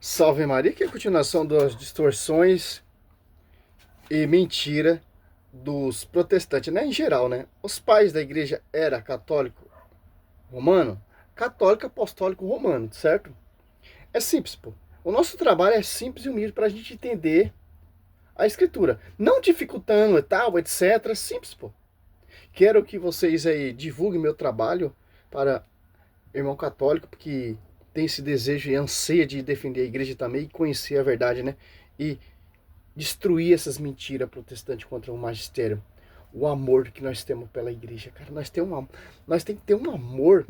Salve Maria, que é a continuação das distorções e mentira dos protestantes, né? Em geral, né? Os pais da igreja era católico romano, católico apostólico romano, certo? É simples, pô. O nosso trabalho é simples e humilde para a gente entender a escritura, não dificultando e tal, etc. Simples, pô. Quero que vocês aí divulguem meu trabalho para irmão católico, porque tem esse desejo e anseia de defender a igreja também e conhecer a verdade, né? E destruir essas mentiras protestantes contra o magistério. O amor que nós temos pela igreja, cara. Nós temos que ter um amor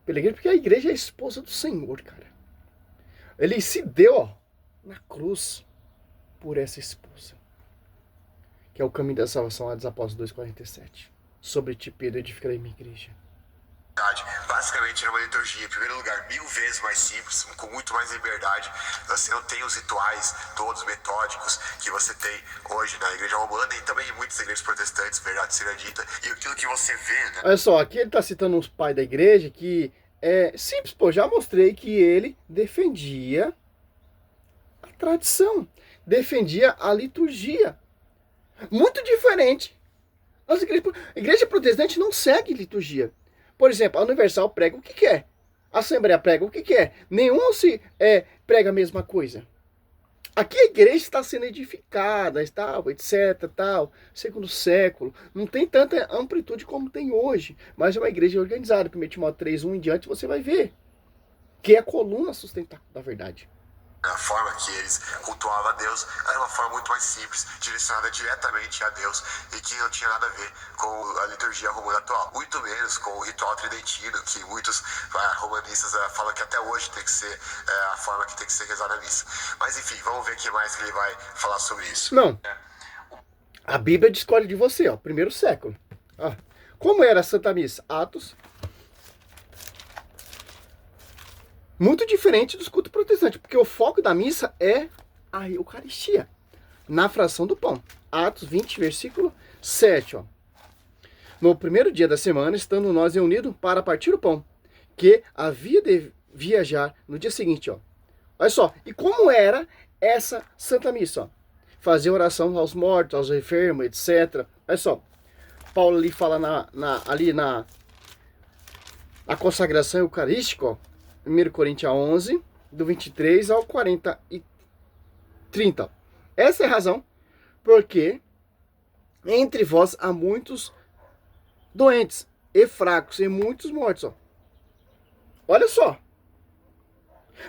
pela igreja, porque a igreja é a esposa do Senhor, cara. Ele se deu, ó, na cruz por essa esposa. Que é o caminho da salvação, lá dos Apóstolos 2,47. Sobre ti, Pedro, edificarei minha igreja. Basicamente era uma liturgia, em primeiro lugar, 1000 vezes mais simples, com muito mais liberdade. Você não tem os rituais todos metódicos que você tem hoje na igreja romana e também em muitas igrejas protestantes, verdade seja dita. E aquilo que você vê, né? Olha só, aqui ele está citando uns pais da igreja que é simples, pô, já mostrei que ele defendia a tradição, defendia a liturgia. Muito diferente. A igreja protestante não segue liturgia. Por exemplo, a Universal prega o que quer. A Assembleia prega o que quer. Nenhum se prega a mesma coisa. Aqui a igreja está sendo edificada, tal, etc, tal, segundo século. Não tem tanta amplitude como tem hoje, mas é uma igreja organizada. 1 Timóteo 3:1 em diante você vai ver que é a coluna sustentável da verdade. A forma que eles cultuavam a Deus era uma forma muito mais simples, direcionada diretamente a Deus e que não tinha nada a ver com a liturgia romana atual. Muito menos com o ritual tridentino, que muitos romanistas falam que até hoje tem que ser a forma que tem que ser rezada a missa. Mas enfim, vamos ver o que mais que ele vai falar sobre isso. Não, a Bíblia discorre de você, ó, primeiro século. Ó, como era a Santa Missa? Atos. Muito diferente dos cultos protestantes, porque o foco da missa é a Eucaristia, na fração do pão. Atos 20, versículo 7. Ó. No primeiro dia da semana, estando nós reunidos para partir o pão, que havia de viajar no dia seguinte. Ó. Olha só, e como era essa Santa Missa? Ó? Fazer oração aos mortos, aos enfermos, etc. Olha só, Paulo ali fala ali na consagração eucarística, ó, 1 Coríntios 11, do 23 ao 40 e 30. Essa é a razão porque entre vós há muitos doentes e fracos e muitos mortos. Ó. Olha só.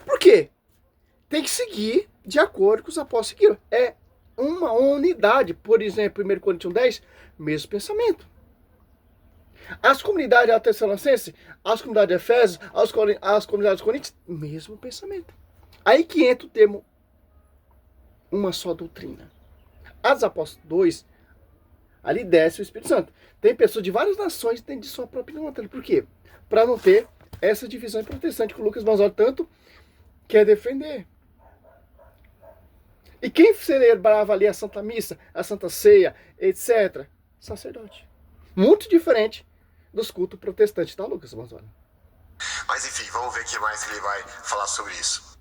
Por quê? Tem que seguir de acordo com os apóstolos seguiram. É uma unidade. Por exemplo, 1 Coríntios 10, mesmo pensamento. As comunidades Tessalonicenses, as comunidades de Efésios, as comunidades Coríntios, mesmo pensamento. Aí que entra o termo uma só doutrina. As Apóstolos 2, ali desce o Espírito Santo. Tem pessoas de várias nações que têm de sua própria doutrina. Por quê? Para não ter essa divisão protestante que o Lucas Manzoli tanto quer defender. E quem celebrava ali a Santa Missa, a Santa Ceia, etc? Sacerdote. Muito diferente dos cultos protestantes, tá, Lucas Manzoni? Mas enfim, vamos ver o que mais que ele vai falar sobre isso.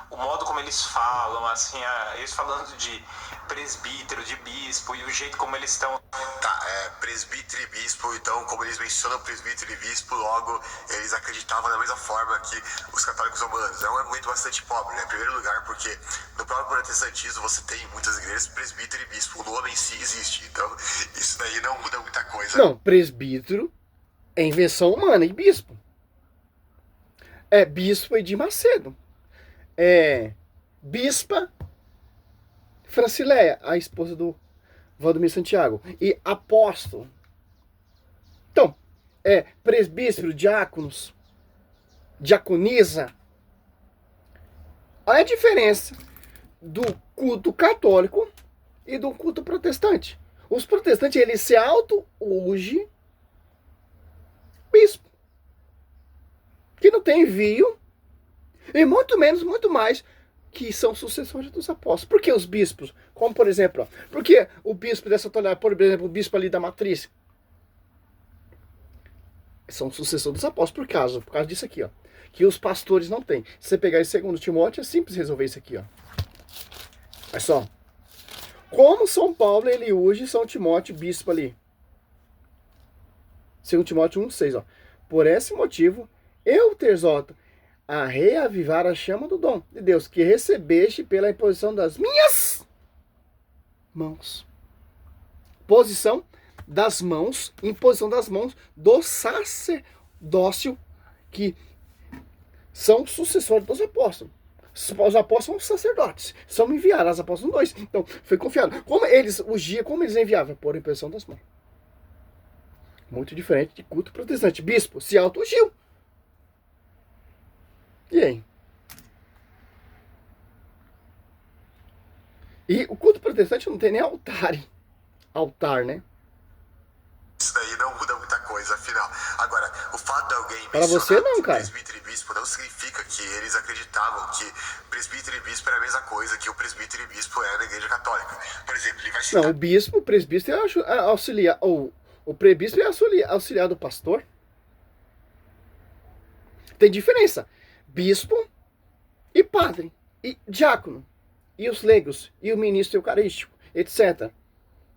O modo como eles falam, assim, eles falando de presbítero, de bispo, e o jeito como eles estão... Tá, presbítero e bispo, então, como eles mencionam presbítero e bispo, logo eles acreditavam da mesma forma que os católicos romanos. É um argumento bastante pobre, né? Em primeiro lugar, porque no próprio protestantismo você tem em muitas igrejas presbítero e bispo. O nome em si existe, então isso daí não muda muita coisa. Não, presbítero é invenção humana e bispo. É bispo Edir Macedo. É bispa Francileia, a esposa do Valdomiro Santiago. E apóstolo. Então, presbítero, diáconos, diaconisa. Olha a diferença do culto católico e do culto protestante. Os protestantes, eles se auto-ungem bispo. Que não tem envio. E muito menos, muito mais, que são sucessores dos apóstolos. Por que os bispos? Como, por exemplo, por que o bispo dessa tonelada, por exemplo, o bispo ali da matriz? São sucessores dos apóstolos por causa disso aqui, ó. que os pastores não têm. Se você pegar em 2 Timóteo, é simples resolver isso aqui, ó. Olha só. Como São Paulo, ele unge São Timóteo, bispo ali. 2 Timóteo 1,6, ó. Por esse motivo, eu te exorto a reavivar a chama do dom de Deus, que recebeste pela imposição das minhas mãos. Posição das mãos, imposição das mãos do sacerdócio, que são sucessores dos apóstolos. Os apóstolos são sacerdotes, são enviados, os apóstolos 2. Então, foi confiado. Como eles ungiam, como eles enviavam? Por imposição das mãos. Muito diferente de culto protestante. Bispo se auto-ungiu. E aí? E o culto protestante não tem nem altar. Altar, né? Isso daí não muda muita coisa, afinal. Agora, o fato de alguém Para você não, cara. presbítero e bispo não significa que eles acreditavam que presbítero e bispo era a mesma coisa que o presbítero e bispo é na igreja católica. Por exemplo, ele vai citar... Não, o presbítero é auxiliar, o prebispo é auxiliar do pastor. Tem diferença. Bispo e padre, e diácono, e os leigos, e o ministro eucarístico, etc.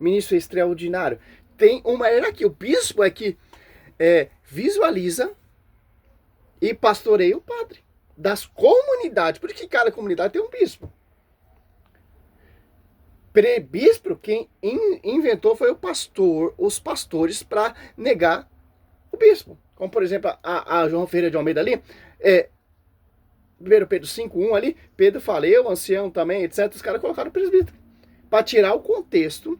Ministro extraordinário. Tem uma hierarquia. O bispo é que visualiza e pastoreia o padre das comunidades. Por isso que cada comunidade tem um bispo. Prebispo, quem inventou foi os pastores para negar o bispo. Como, por exemplo, a João Ferreira de Almeida ali, 1 Pedro 5:1 ali, Pedro fala, eu, ancião também, etc. Os caras colocaram presbítero. Para tirar o contexto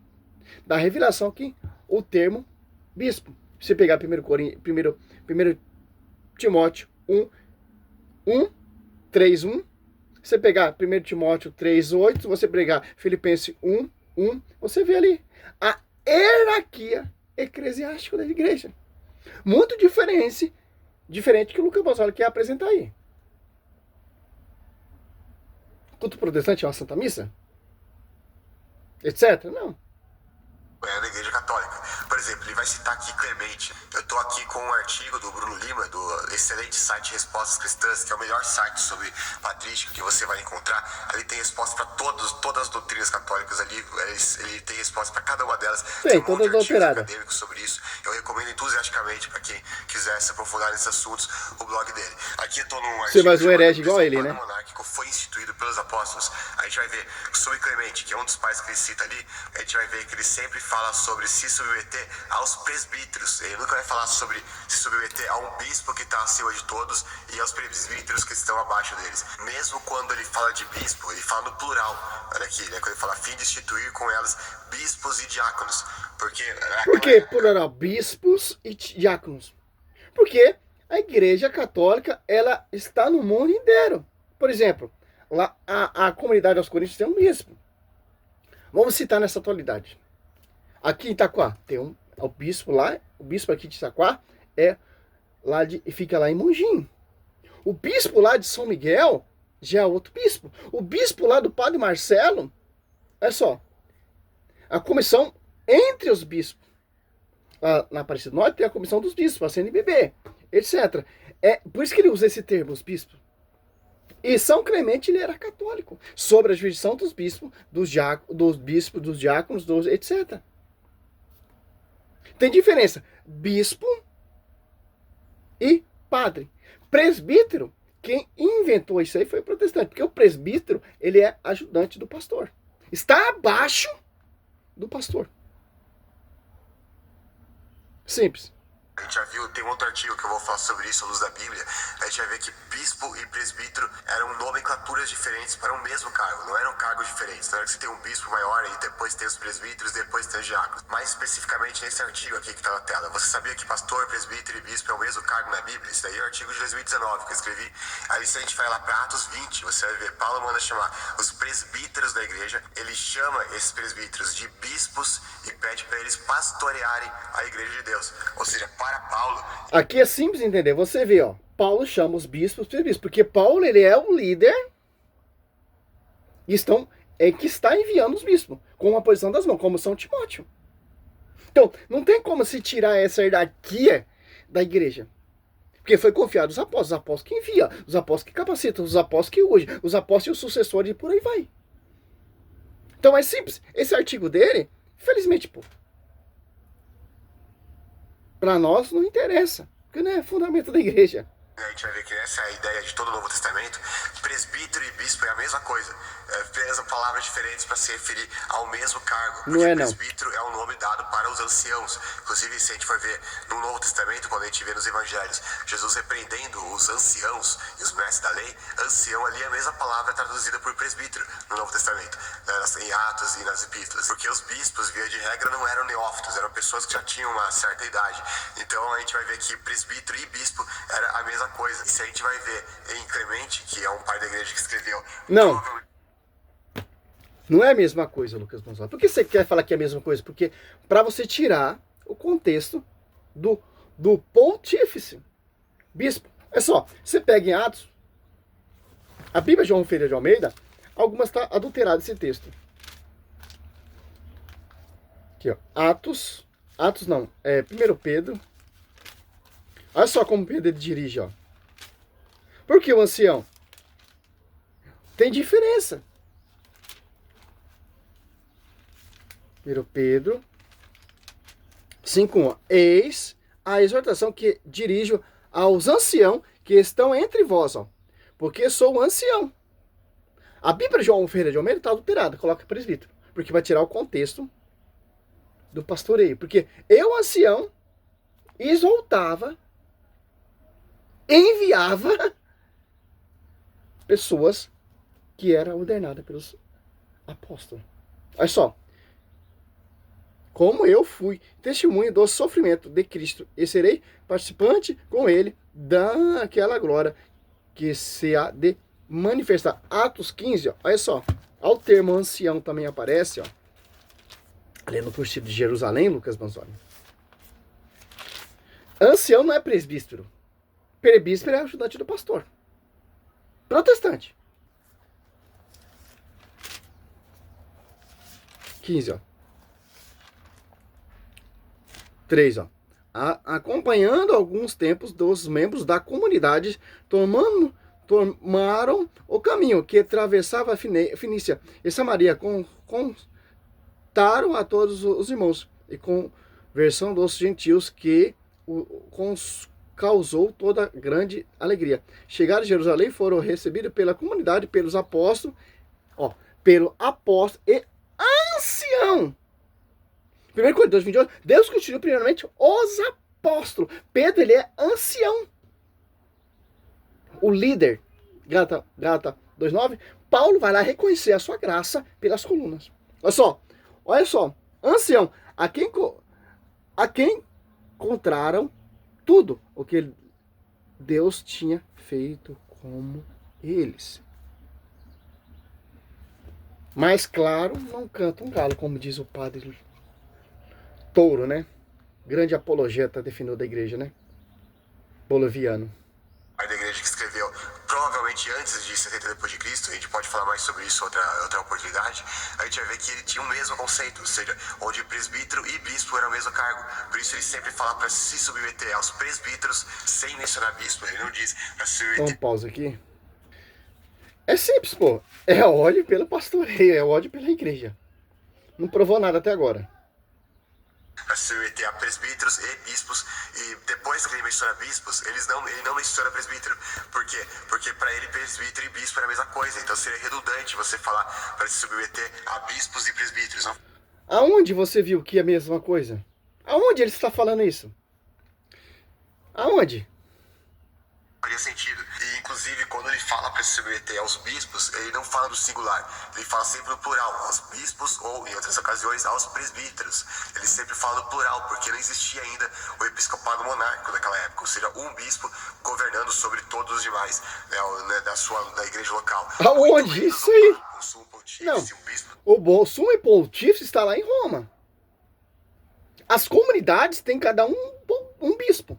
da revelação que o termo bispo. Se pegar 1 Timóteo 3:1, você pegar 1 Timóteo 3:8, você pegar Filipenses 1:1, você vê ali a hierarquia eclesiástica da igreja. Muito diferente que o Lucas Bosoli quer apresentar aí. Culto protestante é uma Santa Missa? Etc? Não. É da igreja católica. Por exemplo, ele vai citar aqui Clemente. Eu estou aqui com um artigo do Bruno Lima, do excelente site Respostas Cristãs, que é o melhor site sobre patrística que você vai encontrar. Ali tem resposta para todas as doutrinas católicas ali. Ele tem resposta para cada uma delas. Tem todas as doutrinadas Acadêmicos sobre isso. Eu recomendo entusiasticamente para quem quiser se aprofundar nesses assuntos, o blog dele. Aqui eu estou num artigo. Você mais um herege igual ele, né? Monárquico foi instituído pelos apóstolos. A gente vai ver sobre Clemente, que é um dos pais que ele cita ali. A gente vai ver que ele sempre fala sobre se submeter aos presbíteros. Ele nunca vai falar sobre se submeter a um bispo que está acima de todos e aos presbíteros que estão abaixo deles. Mesmo quando ele fala de bispo, ele fala no plural. Olha aqui, né? Quando ele fala a fim de instituir com elas bispos e diáconos. Por que plural? Bispos e diáconos. Porque a igreja católica, ela está no mundo inteiro. Por exemplo, lá a comunidade aos Coríntios tem um bispo. Vamos citar nessa atualidade. Aqui em Itaquá tem o bispo lá, o bispo aqui de Itaquá fica lá em Mogi. O bispo lá de São Miguel já é outro bispo. O bispo lá do Padre Marcelo, olha só, a comissão entre os bispos. Lá na Aparecida do Norte tem a comissão dos bispos, a CNBB, etc. Por isso que ele usa esse termo, os bispos. E São Clemente, ele era católico, sobre a jurisdição dos bispos, dos diáconos, etc. Tem diferença, bispo e padre. Presbítero, quem inventou isso aí foi o protestante, porque o presbítero, ele é ajudante do pastor. Está abaixo do pastor. Simples. A gente já viu, tem um outro artigo que eu vou falar sobre isso, à luz da Bíblia. A gente vai ver que bispo e presbítero eram nomenclaturas diferentes para o mesmo cargo, não eram cargos diferentes. Não era que você tem um bispo maior e depois tem os presbíteros, depois tem os diáconos. Mais especificamente nesse artigo aqui que está na tela. Você sabia que pastor, presbítero e bispo é o mesmo cargo na Bíblia? Isso daí é o artigo de 2019 que eu escrevi. Aí se a gente vai lá para Atos 20, você vai ver, Paulo manda chamar os presbíteros da igreja. Ele chama esses presbíteros de bispos e pede para eles pastorearem a igreja de Deus. Ou seja, para Paulo. Aqui é simples entender. Você vê, ó, Paulo chama os bispos, porque Paulo, ele é o líder que está enviando os bispos com a posição das mãos, como São Timóteo. Então, não tem como se tirar essa hierarquia da igreja. Porque foi confiado os apóstolos que envia, os apóstolos que capacitam, os apóstolos que hoje, os apóstolos e os sucessores e por aí vai. Então é simples. Esse artigo dele, infelizmente, pô, pra nós não interessa, porque não é fundamento da igreja. A gente vai ver que essa é a ideia de todo o Novo Testamento. Presbítero e bispo é a mesma coisa. Apenas palavras diferentes para se referir ao mesmo cargo. Porque Não é, não. presbítero é um nome dado para os anciãos. Inclusive, se a gente for ver no Novo Testamento, quando a gente vê nos Evangelhos, Jesus repreendendo os anciãos e os mestres da lei, ancião ali é a mesma palavra traduzida por presbítero no Novo Testamento, em Atos e nas Epístolas. Porque os bispos, via de regra, não eram neófitos, eram pessoas que já tinham uma certa idade. Então a gente vai ver que presbítero e bispo era a mesma coisa. E se a gente vai ver em Clemente, que é um pai da igreja que escreveu... Não. Não é a mesma coisa, Lucas Gonçalves. Por que você quer falar que é a mesma coisa? Porque para você tirar o contexto do pontífice. Bispo. É só, você pega em Atos, a Bíblia de João Ferreira de Almeida, algumas está adulterado esse texto. Aqui, ó. Atos não, 1 Pedro. Olha só como Pedro ele dirige, ó. Por que o ancião? Tem diferença. 1 Pedro 5:1. Eis a exortação que dirijo aos anciãos que estão entre vós, ó, porque sou ancião. A Bíblia de João Ferreira de Almeida está adulterada, coloca presbítero, porque vai tirar o contexto do pastoreio. Porque eu, ancião, exaltava, enviava pessoas que eram ordenadas pelos apóstolos. Olha só. Como eu fui testemunho do sofrimento de Cristo, e serei participante com ele daquela glória que se há de manifestar. Atos 15, ó, olha só. Olha o termo ancião também aparece, ó. Ali no curso de Jerusalém, Lucas Manzoni. Ancião não é presbítero. Presbítero é ajudante do pastor. Protestante. 15, ó. 3, ó. Acompanhando alguns tempos dos membros da comunidade, tomaram o caminho que atravessava a Fenícia e Samaria, contaram a todos os irmãos e conversão dos gentios que causou toda grande alegria. Chegaram a Jerusalém, foram recebidos pela comunidade, pelos apóstolos, ó, pelo apóstolo e ancião. 1 Coríntios 2:28, Deus constituiu primeiramente os apóstolos. Pedro, ele é ancião. O líder, Gálatas 2:9, Paulo vai lá reconhecer a sua graça pelas colunas. Olha só, ancião, a quem encontraram tudo o que Deus tinha feito como eles. Mas claro, não canta um galo, como diz o padre Touro, né? Grande apologeta definido da igreja, né? Boliviano. Pai da igreja que escreveu, provavelmente antes de 70 depois de Cristo, a gente pode falar mais sobre isso outra oportunidade, a gente vai ver que ele tinha o mesmo conceito, ou seja, onde presbítero e bispo eram o mesmo cargo. Por isso ele sempre fala para se submeter aos presbíteros sem mencionar bispo. Ele não diz para se submeter. Então, pausa aqui. É simples, pô. É ódio pelo pastoreio, é ódio pela igreja. Não provou nada até agora. Para se submeter a presbíteros e bispos, e depois que ele menciona bispos, ele não menciona presbítero. Por quê? Porque para ele presbítero e bispo era a mesma coisa, então seria redundante você falar para se submeter a bispos e presbíteros. Não? Aonde você viu que é a mesma coisa? Aonde ele está falando isso? Aonde? Faria sentido. E inclusive quando ele fala para se submeter aos bispos, ele não fala do singular, ele fala sempre no plural, aos bispos ou em outras ocasiões aos presbíteros. Ele sempre fala no plural, porque não existia ainda o episcopado monárquico daquela época, ou seja, um bispo governando sobre todos os demais, né, da igreja local. Aonde isso aí? O sumo pontífice, Não. um bispo. O sumo pontífice está lá em Roma. As comunidades têm cada um bispo.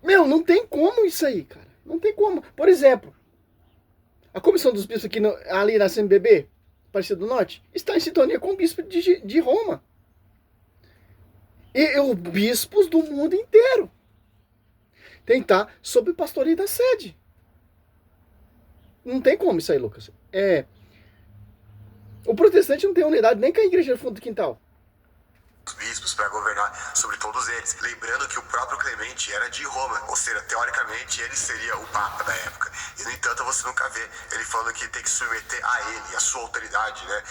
Meu, não tem como isso aí, cara. Não tem como. Por exemplo, a comissão dos bispos aqui ali na CMBB, Aparecida do Norte, está em sintonia com o bispo de Roma. E os bispos do mundo inteiro. Tem que estar sob o pastoreio da sede. Não tem como isso aí, Lucas. O protestante não tem unidade nem com a igreja do fundo do quintal. Os bispos para governar sobre todos eles. Lembrando que o próprio Clemente era de Roma, ou seja, teoricamente ele seria o Papa da época. E no entanto você nunca vê ele falando que tem que submeter a ele, a sua autoridade, né?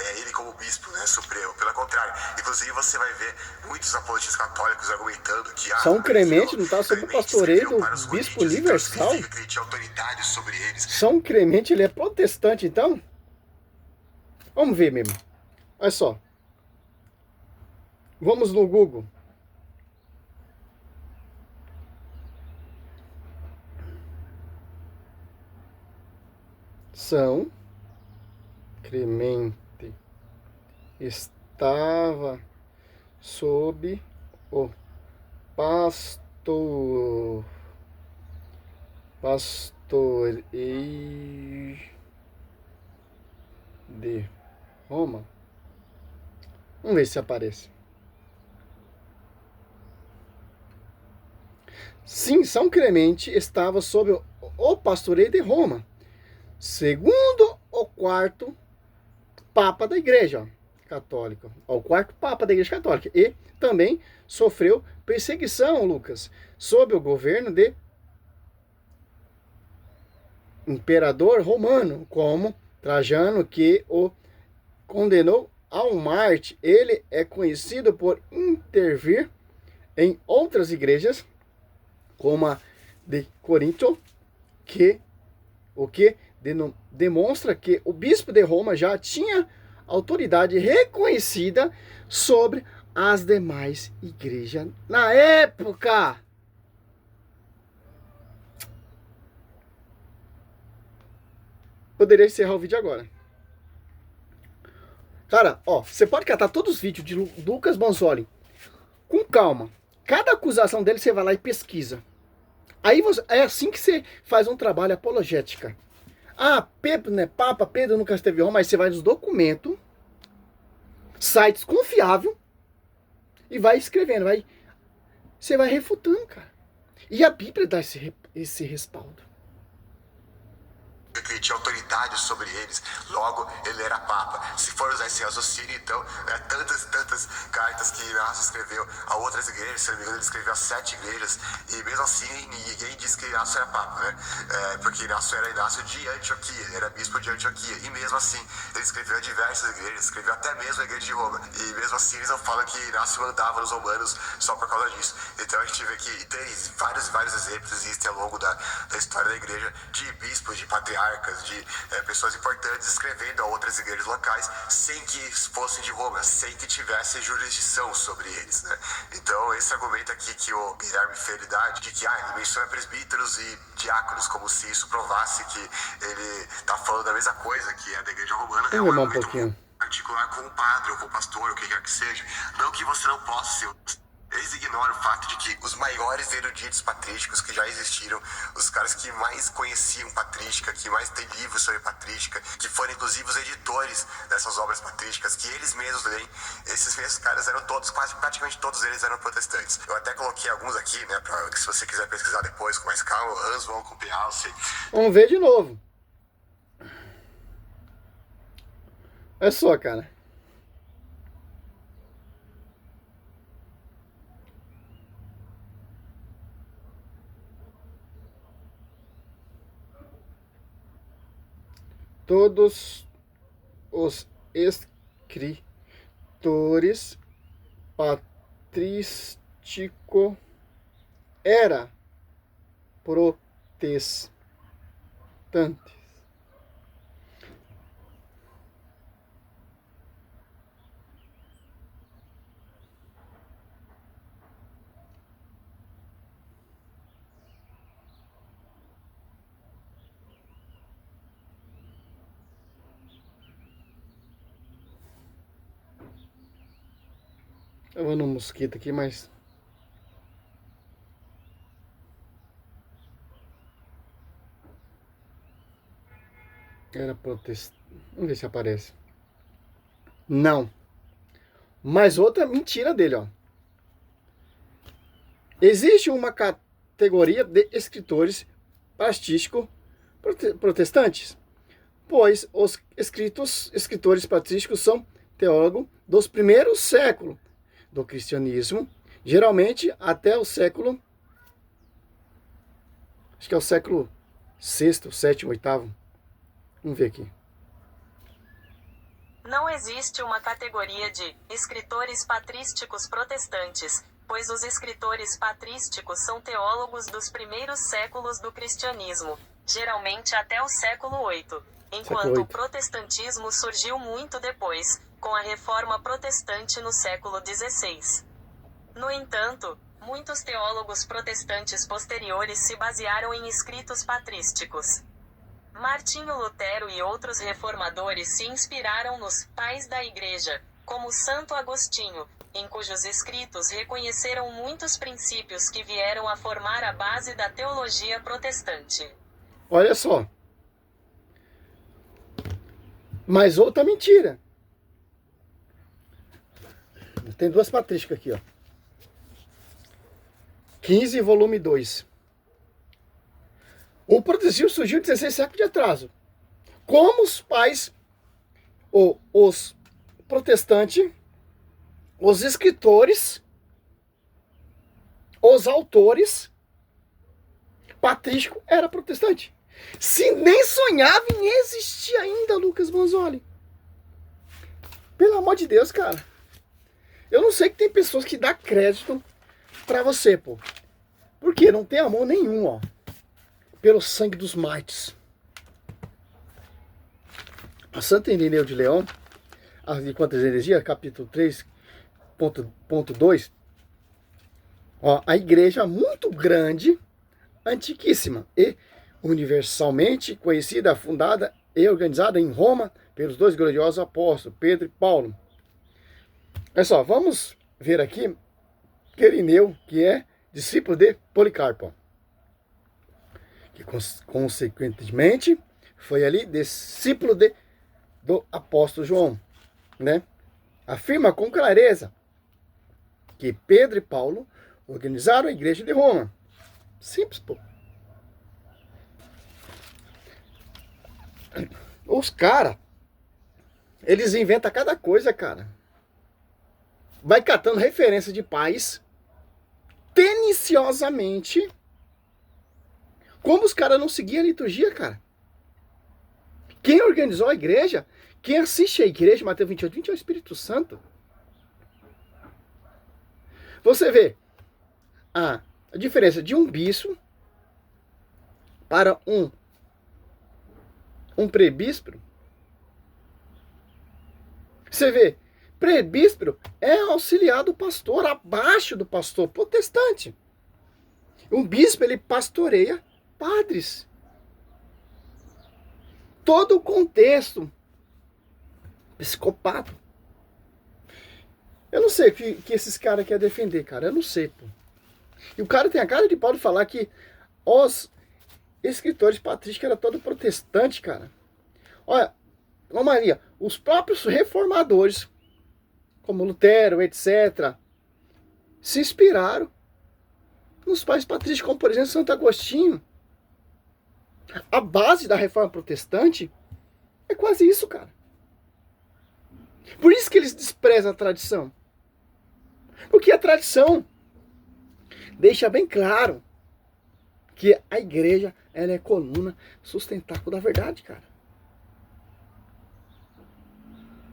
É ele como bispo, né? Supremo. Pelo contrário. Inclusive você vai ver muitos apologistas católicos argumentando que São Clemente não está sob o pastoreio do bispo universal. Significa que ele tinha autoridade sobre eles. São Clemente, ele é protestante, então? Vamos ver mesmo. Olha só. Vamos no Google. São Clemente estava sob o pastoreio de Roma. Vamos ver se aparece. Sim, São Clemente estava sob o pastoreio de Roma, segundo o quarto Papa da Igreja Católica, o quarto Papa da Igreja Católica, e também sofreu perseguição, Lucas, sob o governo de imperador romano, como Trajano, que o condenou ao Marte. Ele é conhecido por intervir em outras igrejas, como a de Corinto, o que demonstra que o bispo de Roma já tinha autoridade reconhecida sobre as demais igrejas na época. Poderia encerrar o vídeo agora. Cara, ó, você pode catar todos os vídeos de Lucas Bonzoli com calma. Cada acusação dele você vai lá e pesquisa. Aí é assim que você faz um trabalho apologética. Ah, Pedro não é Papa, Pedro nunca esteve em Roma, mas você vai nos documentos, sites confiáveis, e vai escrevendo, você vai refutando, cara. E a Bíblia dá esse respaldo. Que ele tinha autoridade sobre eles, logo ele era Papa. Se for usar esse raciocínio, então, tantas cartas que Inácio escreveu a outras igrejas, se não me engano, ele escreveu a 7 igrejas, e mesmo assim ninguém disse que Inácio era Papa, né? Porque Inácio era Inácio de Antioquia, ele era bispo de Antioquia, e mesmo assim ele escreveu a diversas igrejas, escreveu até mesmo a igreja de Roma, e mesmo assim eles não falam que Inácio mandava nos romanos só por causa disso. Então a gente vê que tem vários exemplos existem ao longo da história da igreja de bispos, de patriarcas, de pessoas importantes escrevendo a outras igrejas locais sem que fossem de Roma, sem que tivesse jurisdição sobre eles, né? Então esse argumento aqui que o Guilherme Freire dá, de que ele menciona presbíteros e diáconos, como se isso provasse que ele está falando da mesma coisa que é da igreja romana, é um argumento particular com o padre ou com o pastor, o que quer que seja. Não que você não possa ser. Eles ignoram o fato de que os maiores eruditos patrísticos que já existiram, os caras que mais conheciam patrística, que mais têm livros sobre patrística, que foram inclusive os editores dessas obras patrísticas, que eles mesmos leem, esses mesmos caras eram todos, quase praticamente todos eles eram protestantes. Eu até coloquei alguns aqui, né, pra que se você quiser pesquisar depois com mais calma, Hans von Kuppialse. Vamos ver de novo. É só, cara. Todos os escritores patrístico era protestantes. Eu vou no mosquito aqui, mas... Era protestante. Vamos ver se aparece. Não. Mas outra mentira dele, ó. Existe uma categoria de escritores patrísticos protestantes, pois os escritores patrísticos são teólogos dos primeiros séculos do cristianismo, geralmente até o século, acho que é o século VI, VII, VIII. Vamos ver aqui. Não existe uma categoria de escritores patrísticos protestantes, pois os escritores patrísticos são teólogos dos primeiros séculos do cristianismo, geralmente até o século VIII, enquanto o protestantismo surgiu muito depois, com a Reforma Protestante no século XVI. No entanto, muitos teólogos protestantes posteriores se basearam em escritos patrísticos. Martinho Lutero e outros reformadores se inspiraram nos pais da Igreja, como Santo Agostinho, em cujos escritos reconheceram muitos princípios que vieram a formar a base da teologia protestante. Olha só. Mas outra mentira. Tem duas patrísticas aqui, ó. 15, volume 2. O protestantismo surgiu 16 séculos de atraso. Como os pais, os protestantes, os escritores, os autores, patrístico era protestante. Se nem sonhava em existir ainda, Lucas Manzoli. Pelo amor de Deus, cara. Eu não sei que tem pessoas que dão crédito pra você, pô. Porque não tem amor nenhum, ó. Pelo sangue dos mártires. A Santa Irineu de Leão, de Quantas Heresias, capítulo 3, ponto 2. Ó, a igreja muito grande, antiquíssima e universalmente conhecida, fundada e organizada em Roma pelos dois gloriosos apóstolos, Pedro e Paulo. Olha só, vamos ver aqui que Irineu, que é discípulo de Policarpo, que consequentemente foi ali discípulo do apóstolo João, né? Afirma com clareza que Pedro e Paulo organizaram a igreja de Roma. Simples, pô. Os caras, eles inventam cada coisa, cara. Vai catando referência de pais teniciosamente. Como os caras não seguiam a liturgia, cara? Quem organizou a igreja, quem assiste a igreja, Mateus 28, 20, é o Espírito Santo. Você vê a diferença de um bispo para um prebíspero. Você vê, prebíspero é auxiliar do pastor, abaixo do pastor protestante. Um bispo, ele pastoreia padres. Todo o contexto psicopata. Eu não sei o que esses caras querem defender, cara. Eu não sei, pô. E o cara tem a cara de pau de falar que os escritores patrísticos eram todos protestantes, cara. Olha, ô Maria, os próprios reformadores, como Lutero, etc., se inspiraram nos pais patrísticos, como por exemplo Santo Agostinho. A base da reforma protestante é quase isso, cara. Por isso que eles desprezam a tradição. Porque a tradição deixa bem claro que a igreja, ela é coluna sustentáculo da verdade, cara.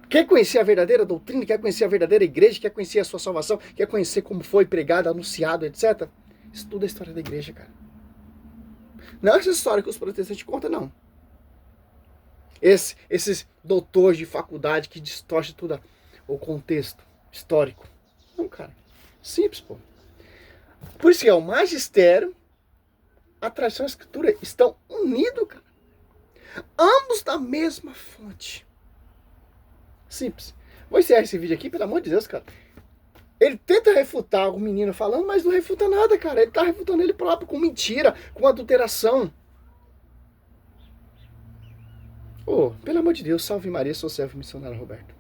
Quer conhecer a verdadeira doutrina, quer conhecer a verdadeira igreja, quer conhecer a sua salvação, quer conhecer como foi pregado, anunciado, etc. Estuda a história da igreja, cara. Não é essa história que os protestantes contam, não. Esses doutores de faculdade que distorcem tudo o contexto histórico. Não, cara. Simples, pô. Por isso que é o magistério, a tradição e a escritura estão unidos, cara. Ambos da mesma fonte. Simples. Vou encerrar esse vídeo aqui, pelo amor de Deus, cara. Ele tenta refutar o menino falando, mas não refuta nada, cara. Ele tá refutando ele próprio com mentira, com adulteração. Pelo amor de Deus, salve Maria, sou servo missionário Roberto.